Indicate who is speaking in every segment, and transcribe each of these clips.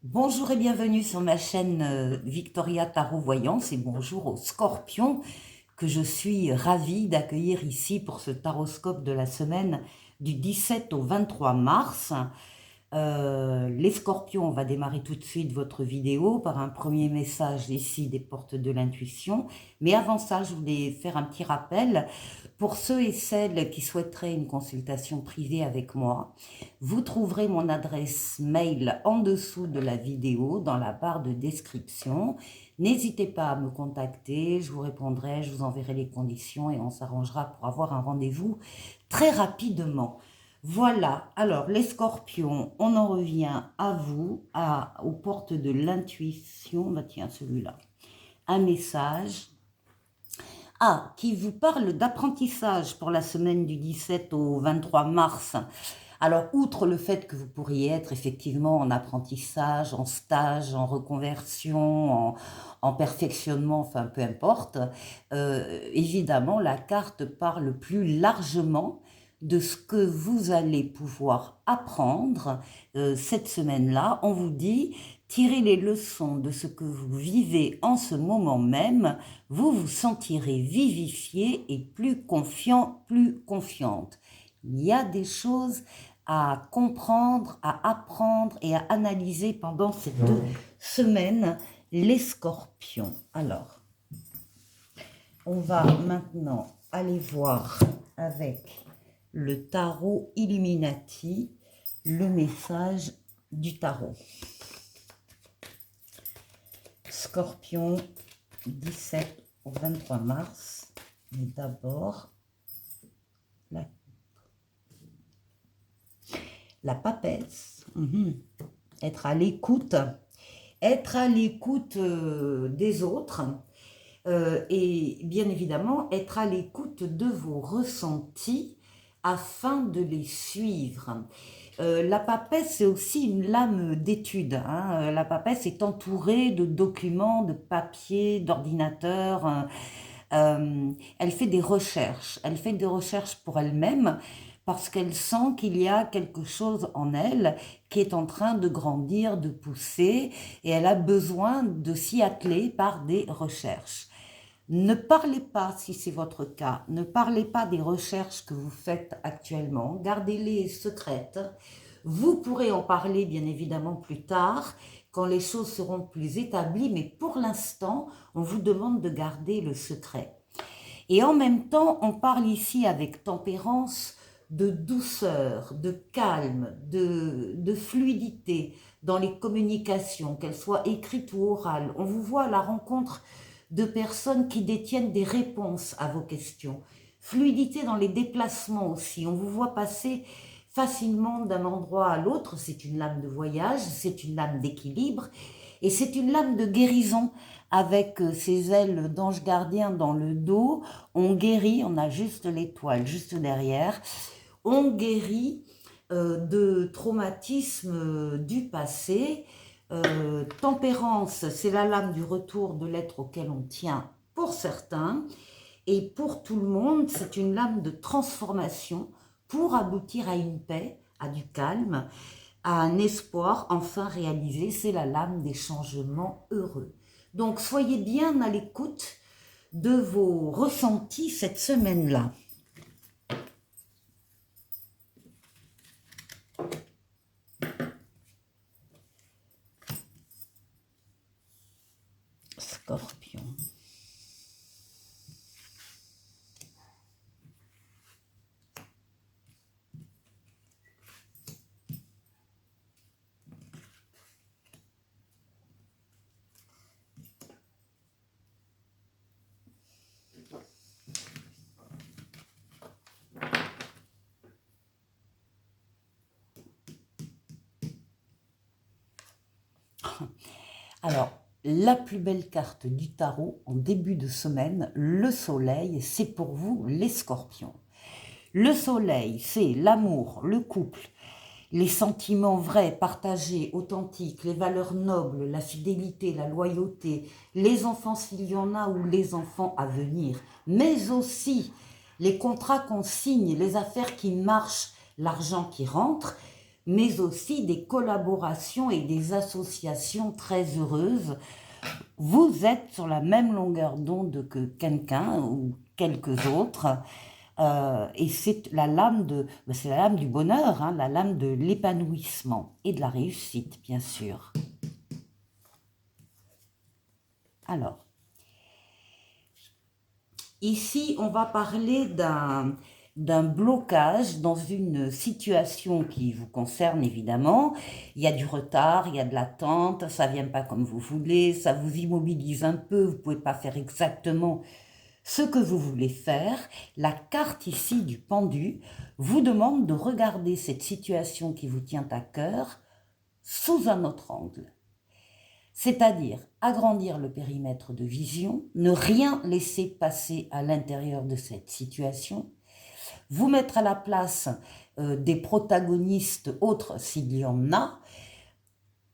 Speaker 1: Bonjour et bienvenue sur ma chaîne Victoria Tarot Voyance et bonjour aux scorpions que je suis ravie d'accueillir ici pour ce taroscope de la semaine du 17 au 23 mars. Les scorpions, on va démarrer tout de suite votre vidéo par un premier message ici des portes de l'intuition. Mais avant ça, je voulais faire un petit rappel. Pour ceux et celles qui souhaiteraient une consultation privée avec moi, vous trouverez mon adresse mail en dessous de la vidéo dans la barre de description. N'hésitez pas à me contacter, je vous répondrai, je vous enverrai les conditions et on s'arrangera pour avoir un rendez-vous très rapidement. Voilà, alors les scorpions, on en revient à vous, aux portes de l'intuition. Bah tiens, celui-là. Un message qui vous parle d'apprentissage pour la semaine du 17 au 23 mars. Alors, outre le fait que vous pourriez être effectivement en apprentissage, en stage, en reconversion, en perfectionnement, enfin peu importe, évidemment, la carte parle plus largement de ce que vous allez pouvoir apprendre cette semaine-là. On vous dit, tirez les leçons de ce que vous vivez en ce moment même, vous vous sentirez vivifié et plus confiant, plus confiante. Il y a des choses à comprendre, à apprendre et à analyser pendant cette semaine, les scorpions. Alors, on va maintenant aller voir avec le tarot Illuminati le message du tarot. Scorpion, 17 au 23 mars. Mais d'abord, la papesse. Être à l'écoute. Être à l'écoute des autres. Et bien évidemment, être à l'écoute de vos ressentis afin de les suivre. La papesse, c'est aussi une lame d'étude. La papesse est entourée de documents, de papiers, d'ordinateurs. Elle fait des recherches. Elle fait des recherches pour elle-même parce qu'elle sent qu'il y a quelque chose en elle qui est en train de grandir, de pousser, et elle a besoin de s'y atteler par des recherches. Ne parlez pas, si c'est votre cas, ne parlez pas des recherches que vous faites actuellement, gardez-les secrètes. Vous pourrez en parler bien évidemment plus tard, quand les choses seront plus établies, mais pour l'instant, on vous demande de garder le secret. Et en même temps, on parle ici avec tempérance de douceur, de calme, de fluidité dans les communications, qu'elles soient écrites ou orales. On vous voit à la rencontre de personnes qui détiennent des réponses à vos questions. Fluidité dans les déplacements aussi. On vous voit passer facilement d'un endroit à l'autre. C'est une lame de voyage, c'est une lame d'équilibre et c'est une lame de guérison avec ses ailes d'ange gardien dans le dos. On guérit, on a juste l'étoile juste derrière. On guérit de traumatismes du passé. Tempérance, c'est la lame du retour de l'être auquel on tient pour certains. Et pour tout le monde, c'est une lame de transformation pour aboutir à une paix, à du calme, à un espoir enfin réalisé. C'est la lame des changements heureux. Donc, soyez bien à l'écoute de vos ressentis cette semaine-là. Scorpion. Alors, la plus belle carte du tarot en début de semaine, le soleil, c'est pour vous les scorpions. Le soleil, c'est l'amour, le couple, les sentiments vrais, partagés, authentiques, les valeurs nobles, la fidélité, la loyauté, les enfants s'il y en a ou les enfants à venir, mais aussi les contrats qu'on signe, les affaires qui marchent, l'argent qui rentre. mais aussi des collaborations et des associations très heureuses. Vous êtes sur la même longueur d'onde que quelqu'un ou quelques autres. Et c'est la lame c'est la lame du bonheur, hein, la lame de l'épanouissement et de la réussite, bien sûr. Alors, ici, on va parler d'un blocage dans une situation qui vous concerne évidemment. Il y a du retard, il y a de l'attente, ça ne vient pas comme vous voulez, ça vous immobilise un peu, vous ne pouvez pas faire exactement ce que vous voulez faire. La carte ici du pendu vous demande de regarder cette situation qui vous tient à cœur sous un autre angle. C'est-à-dire agrandir le périmètre de vision, ne rien laisser passer à l'intérieur de cette situation, vous mettre à la place des protagonistes autres s'il y en a,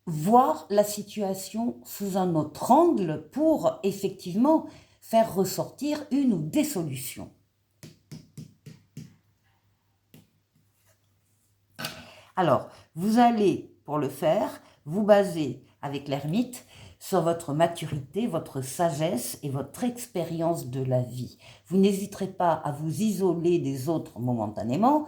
Speaker 1: voir la situation sous un autre angle pour effectivement faire ressortir une ou des solutions. Alors, vous allez, pour le faire, vous baser avec l'ermite sur votre maturité, votre sagesse et votre expérience de la vie. Vous n'hésiterez pas à vous isoler des autres momentanément,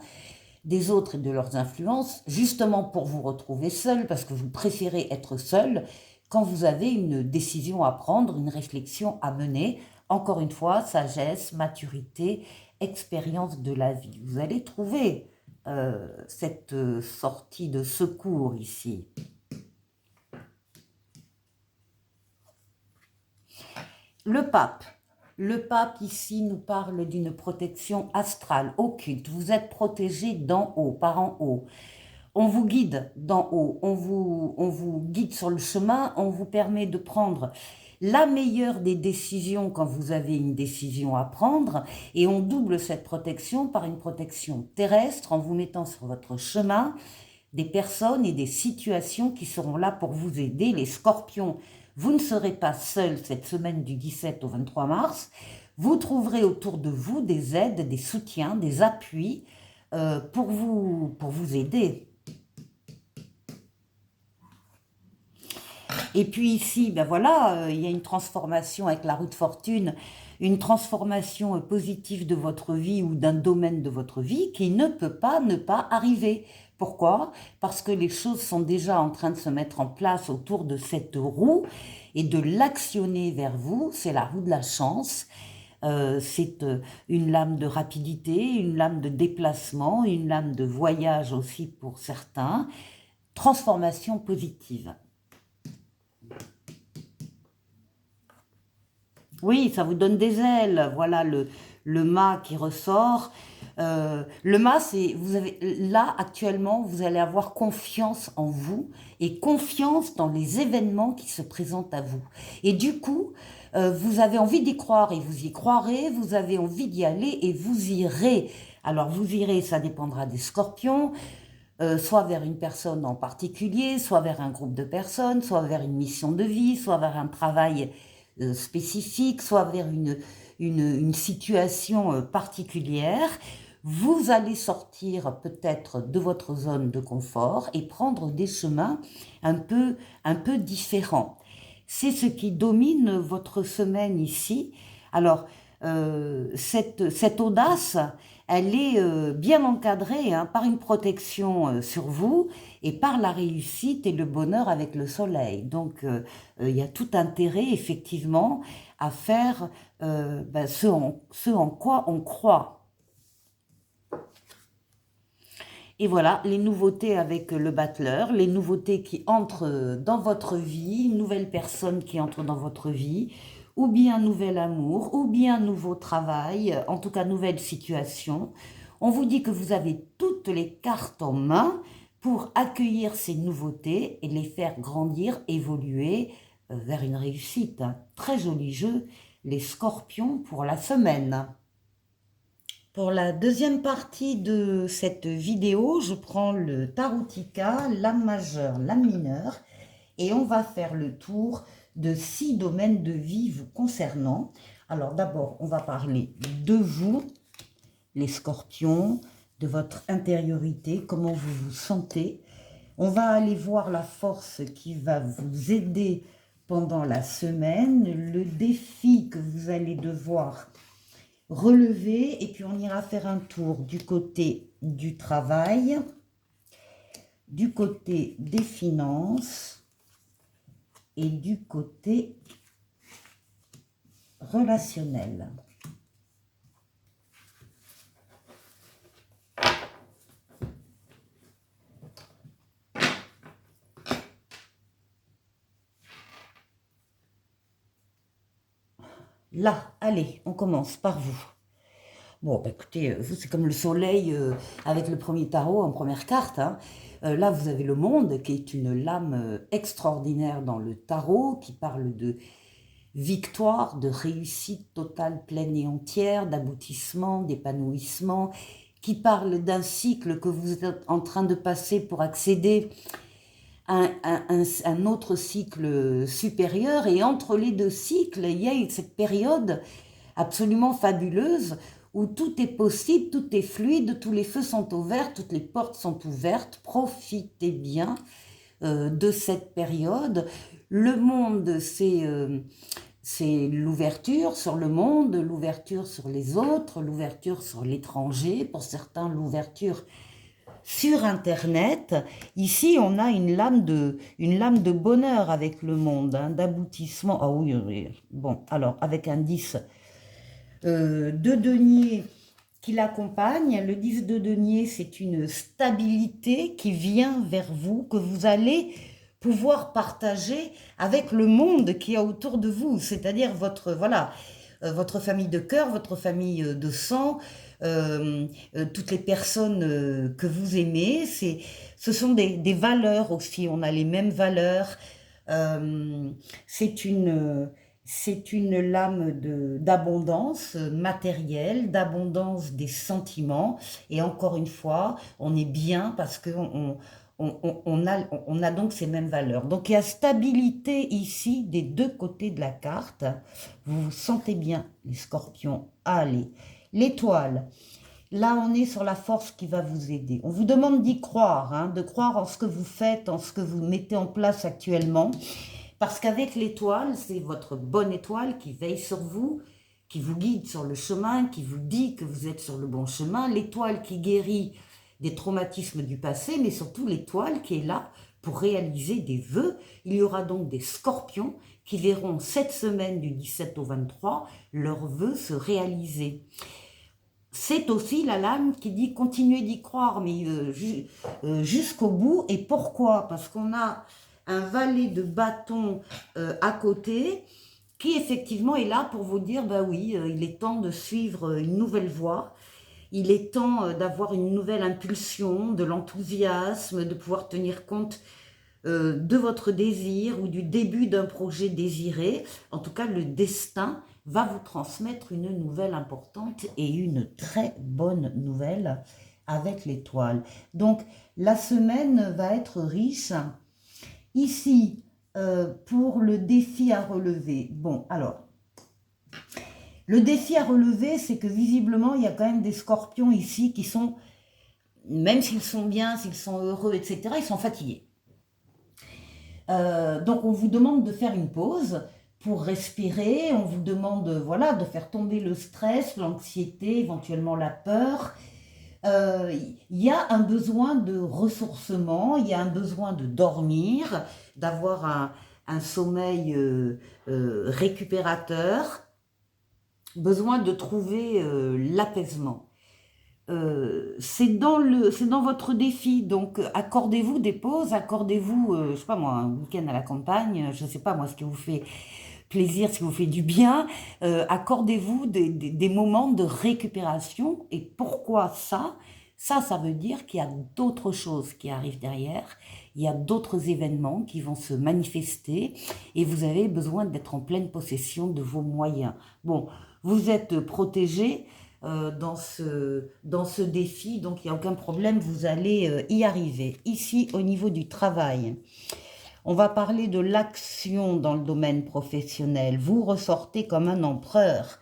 Speaker 1: des autres et de leurs influences, justement pour vous retrouver seul, parce que vous préférez être seul quand vous avez une décision à prendre, une réflexion à mener. Encore une fois, sagesse, maturité, expérience de la vie. Vous allez trouver cette sortie de secours ici. Le pape. Le pape ici nous parle d'une protection astrale, occulte. Vous êtes protégé d'en haut, par en haut. On vous guide d'en haut, on vous guide sur le chemin, on vous permet de prendre la meilleure des décisions quand vous avez une décision à prendre, et on double cette protection par une protection terrestre en vous mettant sur votre chemin des personnes et des situations qui seront là pour vous aider. Les scorpions, vous ne serez pas seuls cette semaine du 17 au 23 mars. Vous trouverez autour de vous des aides, des soutiens, des appuis pour vous aider. Et puis ici, ben voilà, il y a une transformation avec la roue de fortune, une transformation positive de votre vie ou d'un domaine de votre vie qui ne peut pas ne pas arriver. Pourquoi? Parce que les choses sont déjà en train de se mettre en place autour de cette roue et de l'actionner vers vous. C'est la roue de la chance. C'est une lame de rapidité, une lame de déplacement, une lame de voyage aussi pour certains. Transformation positive. Oui, ça vous donne des ailes. Voilà le mât qui ressort. Le mât, c'est là actuellement, vous allez avoir confiance en vous et confiance dans les événements qui se présentent à vous. Et du coup, vous avez envie d'y croire et vous y croirez. Vous avez envie d'y aller et vous irez. Alors vous irez, ça dépendra des scorpions. Soit vers une personne en particulier, soit vers un groupe de personnes, soit vers une mission de vie, soit vers un travail spécifique, soit vers une situation particulière. Vous allez sortir peut-être de votre zone de confort et prendre des chemins un peu différents. C'est ce qui domine votre semaine ici. Alors, cette audace, elle est bien encadrée par une protection sur vous et par la réussite et le bonheur avec le soleil. Donc, il y a tout intérêt, effectivement, à faire ce en quoi on croit. Et voilà, les nouveautés avec le battleur, les nouveautés qui entrent dans votre vie, une nouvelle personne qui entre dans votre vie, ou bien nouvel amour, ou bien nouveau travail, en tout cas nouvelle situation. On vous dit que vous avez toutes les cartes en main pour accueillir ces nouveautés et les faire grandir, évoluer vers une réussite. Un très joli jeu, les scorpions pour la semaine. Pour la deuxième partie de cette vidéo, je prends le Tarotica, l'âme majeure, l'âme mineure, et on va faire le tour de 6 domaines de vie vous concernant. Alors d'abord, on va parler de vous, les scorpions, de votre intériorité, comment vous vous sentez, On va aller voir la force qui va vous aider pendant la semaine, le défi que vous allez devoir relever, et puis on ira faire un tour du côté du travail, du côté des finances et du côté relationnel. Là, allez, on commence par vous. Bon, bah écoutez, vous, c'est comme le soleil avec le premier tarot en première carte. Hein. Là, vous avez le monde, qui est une lame extraordinaire dans le tarot, qui parle de victoire, de réussite totale, pleine et entière, d'aboutissement, d'épanouissement, qui parle d'un cycle que vous êtes en train de passer pour accéder un autre cycle supérieur, et entre les deux cycles, il y a cette période absolument fabuleuse où tout est possible, tout est fluide, tous les feux sont ouverts, toutes les portes sont ouvertes. Profitez bien de cette période. Le monde, c'est l'ouverture sur le monde, l'ouverture sur les autres, l'ouverture sur l'étranger, pour certains l'ouverture sur Internet. Ici, on a une lame de bonheur avec le monde, hein, d'aboutissement. Ah oui, oui, bon, alors, avec un 10 de denier qui l'accompagne. Le 10 de denier, c'est une stabilité qui vient vers vous, que vous allez pouvoir partager avec le monde qui est autour de vous, c'est-à-dire votre, voilà, votre famille de cœur, votre famille de sang, toutes les personnes que vous aimez. Ce sont des valeurs aussi, on a les mêmes valeurs. C'est une lame d'abondance matérielle, d'abondance des sentiments. Et encore une fois, on est bien parce qu'on on a donc ces mêmes valeurs. Donc il y a stabilité ici des deux côtés de la carte. Vous vous sentez bien, les scorpions. Allez, l'étoile. Là, on est sur la force qui va vous aider. On vous demande d'y croire, hein, de croire en ce que vous faites, en ce que vous mettez en place actuellement. Parce qu'avec l'étoile, c'est votre bonne étoile qui veille sur vous, qui vous guide sur le chemin, qui vous dit que vous êtes sur le bon chemin. L'étoile qui guérit des traumatismes du passé, mais surtout l'étoile qui est là pour réaliser des vœux. Il y aura donc des scorpions qui verront cette semaine du 17 au 23 leurs vœux se réaliser. C'est aussi la lame qui dit continuez d'y croire, mais jusqu'au bout. Et pourquoi? Parce qu'on a un valet de bâton à côté qui effectivement est là pour vous dire, bah oui, il est temps de suivre une nouvelle voie. Il est temps d'avoir une nouvelle impulsion, de l'enthousiasme, de pouvoir tenir compte de votre désir ou du début d'un projet désiré. En tout cas, le destin va vous transmettre une nouvelle importante et une très bonne nouvelle avec l'étoile. Donc, la semaine va être riche. Ici, pour le défi à relever. Bon, alors, le défi à relever, c'est que visiblement, il y a quand même des scorpions ici qui sont, même s'ils sont bien, s'ils sont heureux, etc., ils sont fatigués. Donc, on vous demande de faire une pause pour respirer. On vous demande, voilà, de faire tomber le stress, l'anxiété, éventuellement la peur. Il y a un besoin de ressourcement, il y a un besoin de dormir, d'avoir un sommeil récupérateur, besoin de trouver l'apaisement. C'est dans votre défi, donc accordez-vous des pauses, accordez-vous, je sais pas moi, un week-end à la campagne, je sais pas moi, ce qui vous fait plaisir, ce qui vous fait du bien, accordez-vous des moments de récupération. Et pourquoi ça? Ça veut dire qu'il y a d'autres choses qui arrivent derrière, il y a d'autres événements qui vont se manifester et vous avez besoin d'être en pleine possession de vos moyens. Bon, vous êtes protégé dans ce défi, donc il n'y a aucun problème, vous allez y arriver. Ici, au niveau du travail, on va parler de l'action dans le domaine professionnel. Vous ressortez comme un empereur,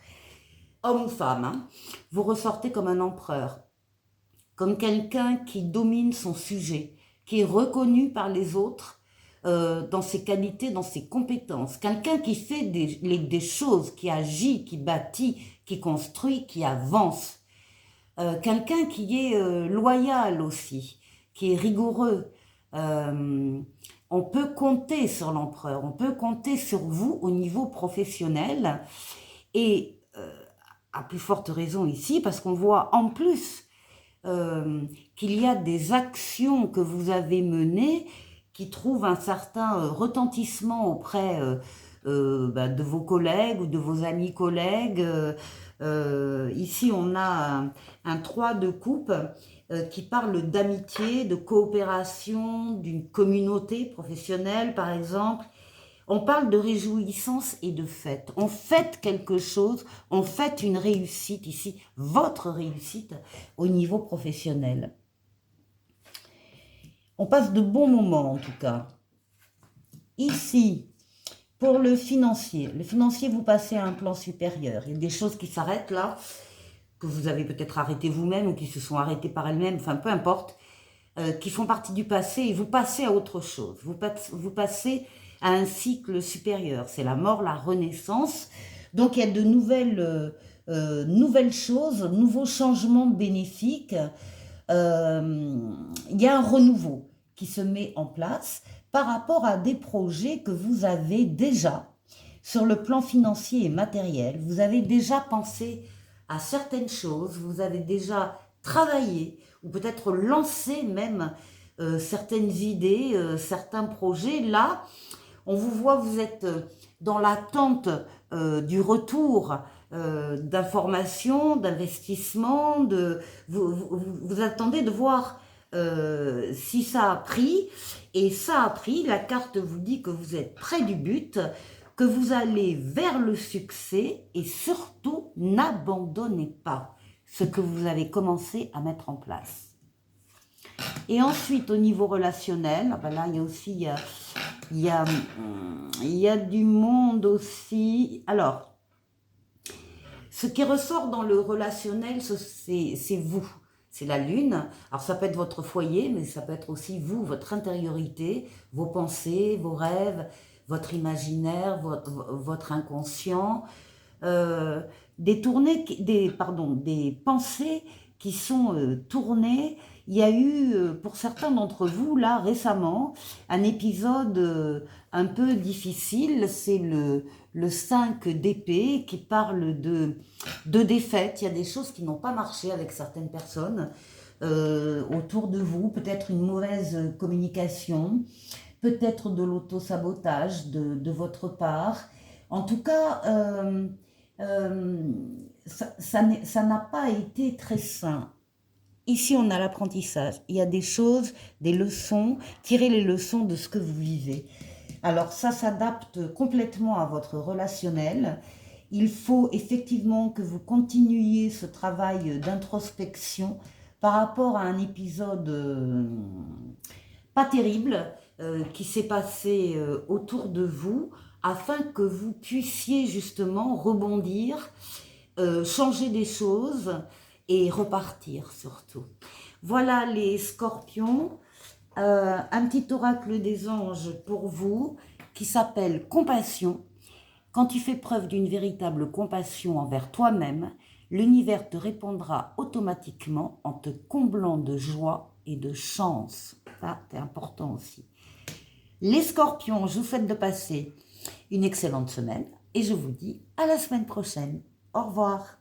Speaker 1: homme ou femme, hein, vous ressortez comme un empereur, comme quelqu'un qui domine son sujet, qui est reconnu par les autres dans ses qualités, dans ses compétences. Quelqu'un qui fait des choses, qui agit, qui bâtit, qui construit, qui avance. Quelqu'un qui est loyal aussi, qui est rigoureux. On peut compter sur l'empereur, on peut compter sur vous au niveau professionnel et à plus forte raison ici parce qu'on voit en plus qu'il y a des actions que vous avez menées qui trouvent un certain retentissement auprès de vos collègues ou de vos amis collègues. Ici, on a un 3 de coupe qui parle d'amitié, de coopération, d'une communauté professionnelle, par exemple. On parle de réjouissance et de fête. On fête quelque chose, on fête une réussite ici, votre réussite au niveau professionnel. On passe de bons moments en tout cas. Ici, pour le financier, vous passez à un plan supérieur. Il y a des choses qui s'arrêtent là, que vous avez peut-être arrêtées vous-même ou qui se sont arrêtées par elles-mêmes, enfin peu importe, qui font partie du passé et vous passez à autre chose. Vous passez à un cycle supérieur. C'est la mort, la renaissance. Donc il y a de nouvelles choses, nouveaux changements bénéfiques. Il y a un renouveau qui se met en place par rapport à des projets que vous avez déjà sur le plan financier et matériel. Vous avez déjà pensé à certaines choses, vous avez déjà travaillé ou peut-être lancé même certaines idées, certains projets. Là, on vous voit, vous êtes dans l'attente du retour d'informations, d'investissements, vous attendez de voir si ça a pris, et ça a pris, la carte vous dit que vous êtes près du but, que vous allez vers le succès et surtout n'abandonnez pas ce que vous avez commencé à mettre en place. Et ensuite au niveau relationnel, ben là il y a aussi il y a du monde aussi. Alors, ce qui ressort dans le relationnel, c'est vous. C'est la lune. Alors ça peut être votre foyer, mais ça peut être aussi vous, votre intériorité, vos pensées, vos rêves, votre imaginaire, votre inconscient. Des pensées qui sont tournées. Il y a eu, pour certains d'entre vous, là, récemment, un épisode un peu difficile. C'est le 5 d'épée qui parle de défaite. Il y a des choses qui n'ont pas marché avec certaines personnes autour de vous. Peut-être une mauvaise communication, peut-être de l'auto-sabotage de votre part. En tout cas, ça n'a pas été très sain. Ici, on a l'apprentissage. Il y a des choses, des leçons, tirez les leçons de ce que vous vivez. Alors ça s'adapte complètement à votre relationnel. Il faut effectivement que vous continuiez ce travail d'introspection par rapport à un épisode pas terrible qui s'est passé autour de vous, afin que vous puissiez justement rebondir, changer des choses et repartir surtout. Voilà les scorpions, un petit oracle des anges pour vous qui s'appelle compassion. Quand tu fais preuve d'une véritable compassion envers toi-même, l'univers te répondra automatiquement en te comblant de joie et de chance. Ça, c'est important aussi. Les scorpions, je vous souhaite de passer une excellente semaine et je vous dis à la semaine prochaine. Au revoir.